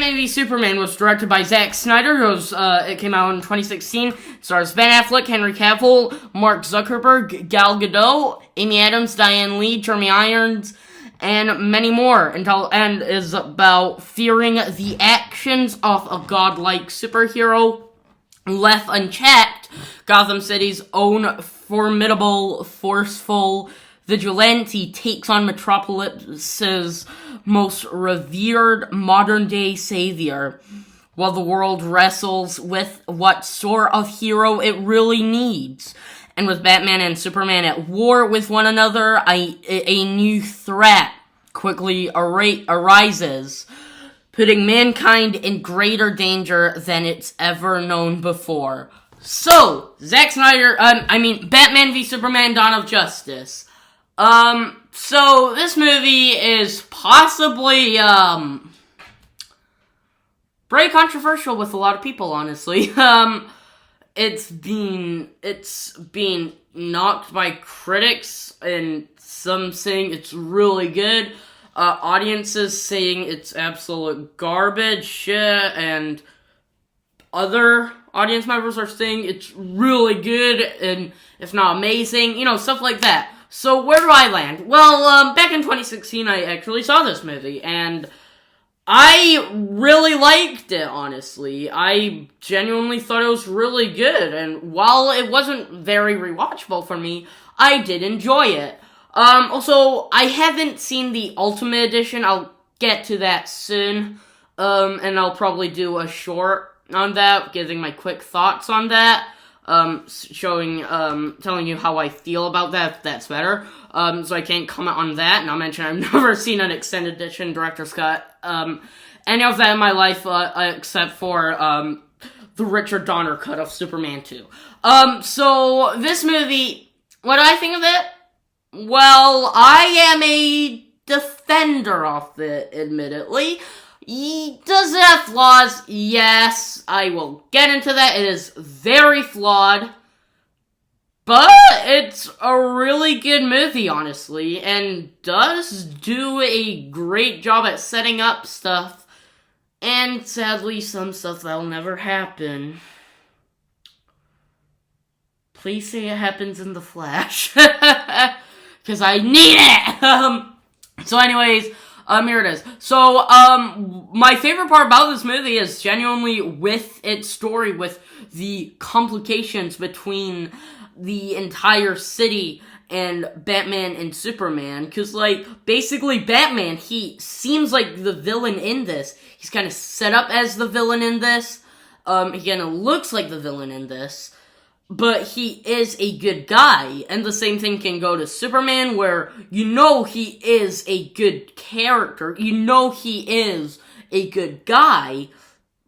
Batman v Superman was directed by Zack Snyder. It came out in 2016. It stars Ben Affleck, Henry Cavill, Mark Zuckerberg, Gal Gadot, Amy Adams, Diane Lee, Jeremy Irons, and many more, and is about fearing the actions of a godlike superhero. Left unchecked, Gotham City's own formidable, forceful vigilante takes on Metropolis's most revered modern-day savior, while the world wrestles with what sort of hero it really needs. And with Batman and Superman at war with one another, a new threat quickly arises, putting mankind in greater danger than it's ever known before. So, Batman v Superman: Dawn of Justice. So this movie is possibly, very controversial with a lot of people, honestly. It's been knocked by critics, and some saying it's really good. Audiences saying it's absolute garbage shit, and other audience members are saying it's really good, and if not amazing, stuff like that. So where do I land? Well, back in 2016, I actually saw this movie, and I really liked it, honestly. I genuinely thought it was really good, and while it wasn't very rewatchable for me, I did enjoy it. Also, I haven't seen the Ultimate Edition. I'll get to that soon, and I'll probably do a short on that, giving my quick thoughts on that. Telling you how I feel about that, if that's better. So I can't comment on that, and I'll mention I've never seen an extended edition, director's cut, any of that in my life, except for, the Richard Donner cut of Superman 2. So, this movie, what do I think of it? Well, I am a defender of it, admittedly. Does it have flaws? Yes, I will get into that. It is very flawed, but it's a really good movie, honestly, and does do a great job at setting up stuff, and sadly, some stuff that'll never happen. Please say it happens in The Flash, because I need it! So anyways, here it is. So, my favorite part about this movie is genuinely with its story, with the complications between the entire city and Batman and Superman, because, basically Batman, he seems like the villain in this. He's kind of set up as the villain in this. He kind of looks like the villain in this. But he is a good guy, and the same thing can go to Superman, where he is a good character, he is a good guy,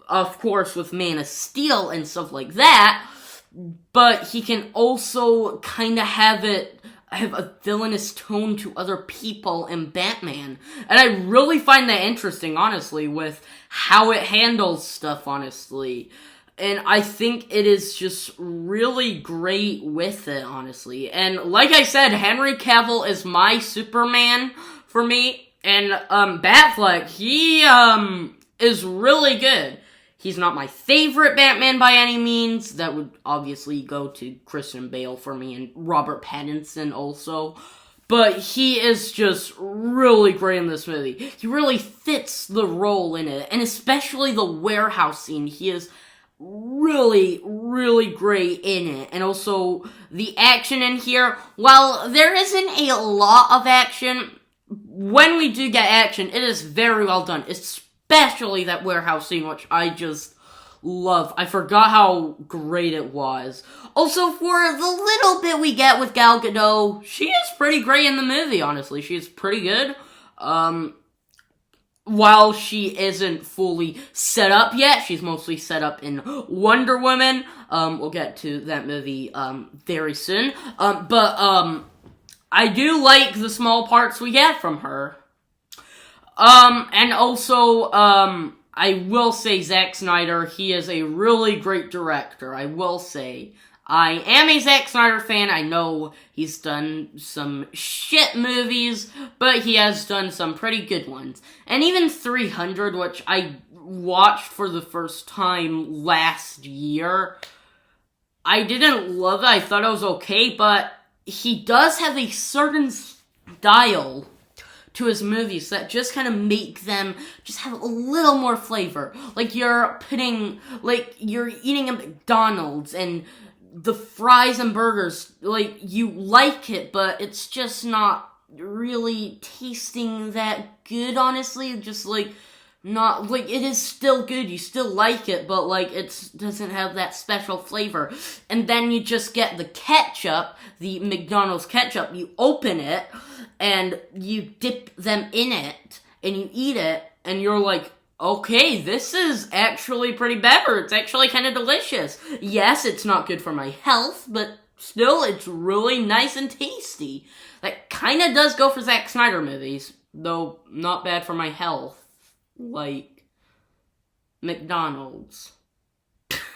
of course with Man of Steel and stuff like that, but he can also kind of have a villainous tone to other people in Batman, and I really find that interesting, honestly, with how it handles stuff, honestly. And I think it is just really great with it, honestly. And like I said, Henry Cavill is my Superman for me. And Batfleck, he is really good. He's not my favorite Batman by any means. That would obviously go to Christian Bale for me, and Robert Pattinson also. But he is just really great in this movie. He really fits the role in it. And especially the warehouse scene. He is really, really great in it. And also, the action in here, while there isn't a lot of action, when we do get action, it is very well done. Especially that warehouse scene, which I just love. I forgot how great it was. Also, for the little bit we get with Gal Gadot, she is pretty great in the movie, honestly. She is pretty good. While she isn't fully set up yet, she's mostly set up in Wonder Woman. We'll get to that movie, very soon. But I do like the small parts we get from her. And also, I will say Zack Snyder, he is a really great director, I will say. I am a Zack Snyder fan. I know he's done some shit movies, but he has done some pretty good ones. And even 300, which I watched for the first time last year. I didn't love it. I thought it was okay, but he does have a certain style to his movies that just kind of make them just have a little more flavor. Like you're eating a McDonald's and the fries and burgers, like, you like it, but it's just not really tasting that good, honestly. Just, like, not, like, it is still good, you still like it, but, like, it doesn't have that special flavor. And then you just get the ketchup, the McDonald's ketchup, you open it, and you dip them in it, and you eat it, and you're like, okay, this is actually pretty better. It's actually kind of delicious. Yes, it's not good for my health, but still, it's really nice and tasty. That kind of does go for Zack Snyder movies, though not bad for my health. Like McDonald's.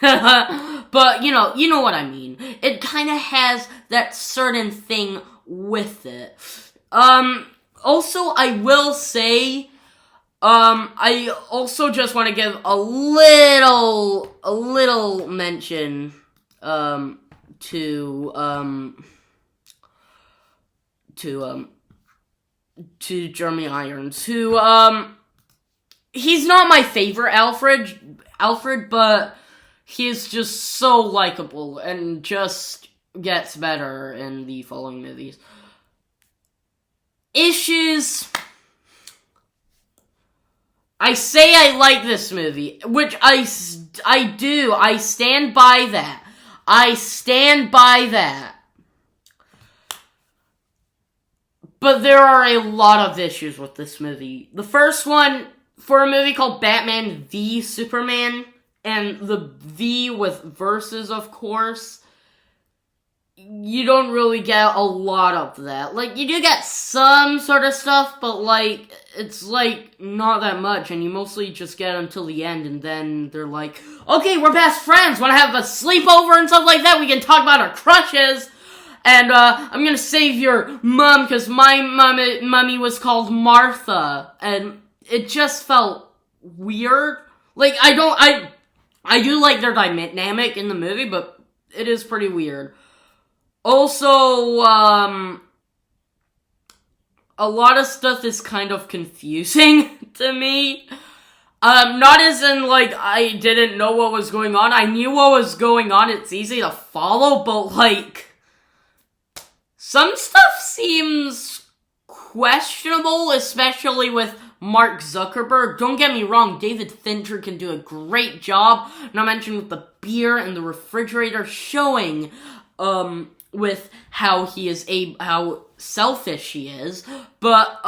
But, you know what I mean. It kind of has that certain thing with it. Also, I will say, I also just want to give a little mention, to Jeremy Irons, who, he's not my favorite Alfred, but he's just so likable and just gets better in the following movies. Issues. I say I like this movie, which I do. I stand by that. But there are a lot of issues with this movie. The first one, for a movie called Batman v Superman, and the V with verses, of course, you don't really get a lot of that. Like, you do get some sort of stuff, but, like, it's, like, not that much, and you mostly just get until the end, and then they're like, okay, we're best friends, wanna have a sleepover and stuff like that, we can talk about our crushes, and, I'm gonna save your mom, because my mummy was called Martha, and it just felt weird. Like, I do like their dynamic in the movie, but it is pretty weird. Also, a lot of stuff is kind of confusing to me. Not as in, like, I didn't know what was going on. I knew what was going on. It's easy to follow, but, like, some stuff seems questionable, especially with Mark Zuckerberg. Don't get me wrong, David Fincher can do a great job. Not mentioned with the beer and the refrigerator showing, with how how selfish he is, but,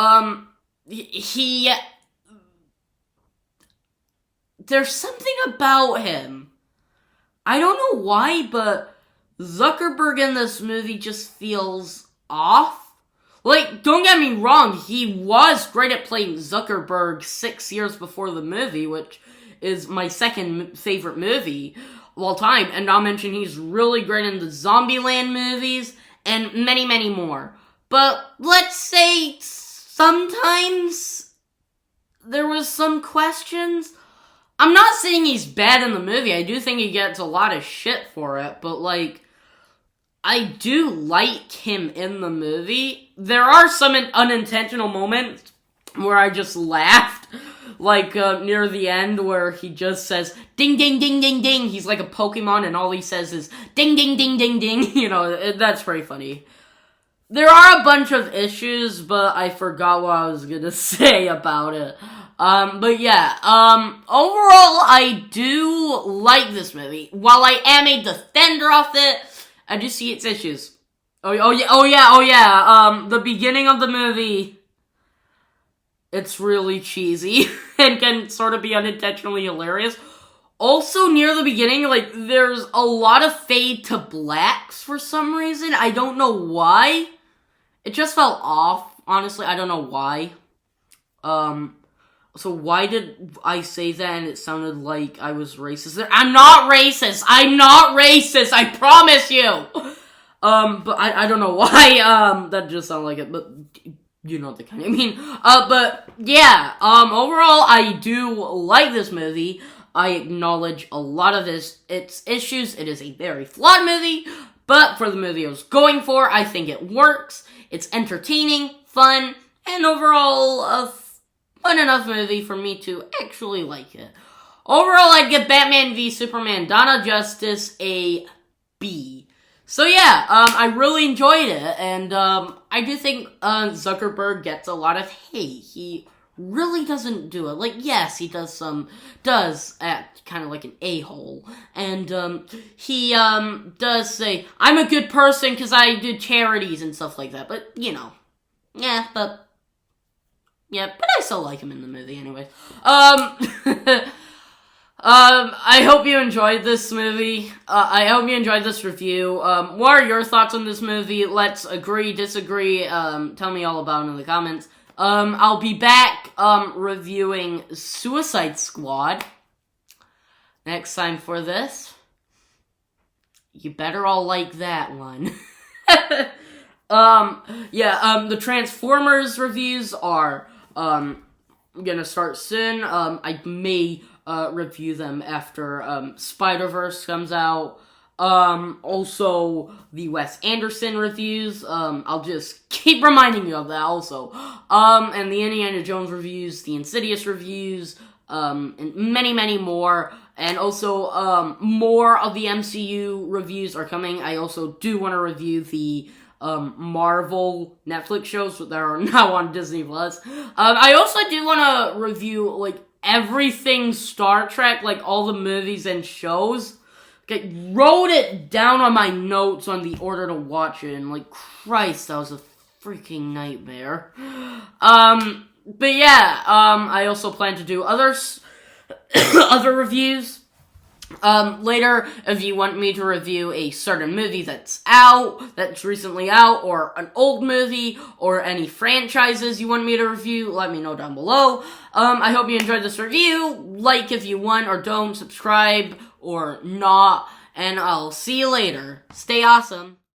there's something about him. I don't know why, but Zuckerberg in this movie just feels off. Like, don't get me wrong, he was great at playing Zuckerberg 6 years before the movie, which is my second favorite movie of all time, and not mention he's really great in the Zombieland movies, and many, many more. But, let's say, sometimes there was some questions. I'm not saying he's bad in the movie, I do think he gets a lot of shit for it, but, like, I do like him in the movie. There are some unintentional moments where I just laughed. Like, near the end where he just says, ding, ding, ding, ding, ding. He's like a Pokemon and all he says is, ding, ding, ding, ding, ding. You know, that's pretty funny. There are a bunch of issues, but I forgot what I was gonna say about it. But yeah, overall, I do like this movie. While I am a defender of it, I do see its issues. Oh yeah, the beginning of the movie, it's really cheesy, and can sort of be unintentionally hilarious. Also, near the beginning, like, there's a lot of fade to blacks for some reason. I don't know why. It just felt off, honestly, I don't know why. So why did I say that and it sounded like I was racist? I'm not racist, I promise you! But I don't know why, that just sounded like it, but You know the kind I mean. But yeah, overall, I do like this movie. I acknowledge a lot of its issues. It is a very flawed movie, but for the movie I was going for, I think it works. It's entertaining, fun, and overall a fun enough movie for me to actually like it. Overall, I'd give Batman v Superman: Dawn of Justice a B. So yeah, I really enjoyed it, and I do think Zuckerberg gets a lot of hate. He really doesn't do it. Like, yes, he does act kind of like an a-hole, and he does say, I'm a good person because I do charities and stuff like that, but, you know, but I still like him in the movie anyways. I hope you enjoyed this movie. I hope you enjoyed this review. What are your thoughts on this movie? Let's agree, disagree. Tell me all about it in the comments. I'll be back, reviewing Suicide Squad next time for this. You better all like that one. The Transformers reviews are, gonna start soon. I may review them after Spider-Verse comes out. Also the Wes Anderson reviews. I'll just keep reminding you of that also. And the Indiana Jones reviews, the Insidious reviews, and many, many more. And also more of the MCU reviews are coming. I also do want to review the Marvel Netflix shows that are now on Disney Plus. I also do want to review like everything Star Trek, like all the movies and shows. Okay, wrote it down on my notes on the order to watch it, and like, Christ, that was a freaking nightmare. But yeah, I also plan to do other reviews. Later, if you want me to review a certain movie that's recently out, or an old movie, or any franchises you want me to review, let me know down below. I hope you enjoyed this review. Like if you want or don't, subscribe or not, and I'll see you later. Stay awesome.